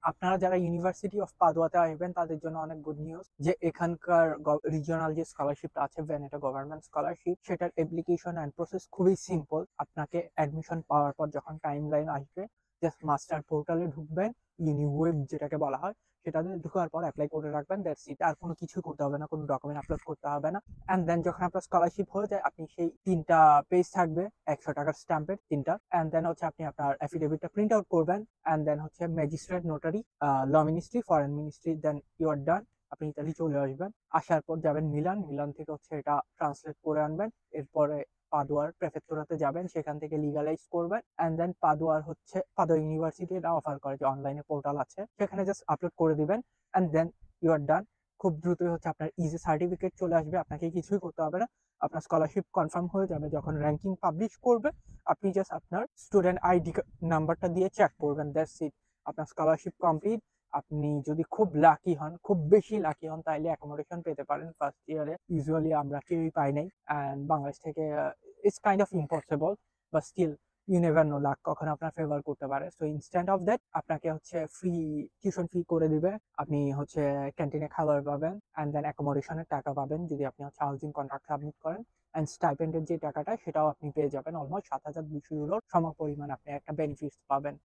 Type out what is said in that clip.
আপনারা যারা university of পাদুয়াতে আসবেন তাদের জন্য অনেক গুড নিউজ যে এখানকার রিজিওনাল যে স্কলারশিপটা আছে ভেনেটো গভর্নমেন্ট স্কলারশিপ, সেটার অ্যাপ্লিকেশন অ্যান্ড প্রসেস খুবই সিম্পল। আপনাকে অ্যাডমিশন পাওয়ার পর যখন টাইম লাইন আসবে, জাস্ট মাস্টার পোর্টালে ঢুকবেন, ইউনিওয়েব যেটাকে বলা হয়, সেটাতে ঢোকার পর অ্যাপ্লাই করে রাখবেন, দ্যাটস ইট। আর কোনো কিছু করতে হবে না, কোনো ডকুমেন্ট আপলোড করতে হবে না। অ্যান্ড দেন যখন আপনার স্কলারশিপ হয়ে যায়, আপনি সেই 3টা পেজ থাকবে 100 টাকার স্ট্যাম্পের 3টা, অ্যান্ড দেন হচ্ছে আপনি আপনার অ্যাফিডেভিটটা প্রিন্ট আউট করবেন, অ্যান্ড দেন হচ্ছে magistrate, notary, law ministry, foreign ministry, then you are done. আপনি ইতালি চলে আসবেন, আসার পর যাবেন মিলান, মিলান থেকে হচ্ছে এটা ট্রান্সলেট করে আনবেন। এরপরে পাদুয়ার প্রেফেক্টুরাতে যাবেন, সেখান থেকে লিগালাইজ করবেন, অ্যান্ড দেন পাদুয়ার হচ্ছে পাদুয়া ইউনিভার্সিটি এটা অফার করে যে অনলাইনে পোর্টাল আছে, সেখানে জাস্ট আপলোড করে দিবেন, অ্যান্ড দেন ইউ আর ডান। খুব দ্রুতই হচ্ছে আপনার ইজি সার্টিফিকেট চলে আসবে, আপনাকে কিছুই করতে হবে না। আপনার স্কলারশিপ কনফার্ম হয়ে যাবে যখন র্যাঙ্কিং পাবলিশ করবে। আপনি জাস্ট আপনার স্টুডেন্ট আইডি নাম্বারটা দিয়ে চেক করবেন, দ্যাটস ইট। আপনার স্কলারশিপ কমপ্লিট। আপনি যদি খুব লাকি হন, খুব বেশি লাকি হন, তাইলে অ্যাকোমোডেশন পেতে পারেন ফার্স্ট ইয়ারে। ইউজুয়ালি আমরা কেউই পাই নাই, অ্যান্ড বাংলাদেশ থেকে it's kind of impossible, but still you never know, luck কখন আপনার ফেভার করতে পারে। সো ইনস্ট্যান্ট অফ দ্যাট আপনাকে হচ্ছে ফ্রি টিউশন ফি করে দিবে, আপনি হচ্ছে ক্যান্টিনে খাবার পাবেন, অ্যান্ড দেন অ্যাকোমোডেশনের টাকা পাবেন যদি আপনি হচ্ছে হাউজিং কন্ট্রাক্ট সাবমিট করেন, অ্যান্ড স্টাইপেন্ডের যে টাকাটা সেটাও আপনি পেয়ে যাবেন। অলমোস্ট 7,200 ইউরোর সম পরিমাণ আপনি একটা বেনিফিটস পাবেন।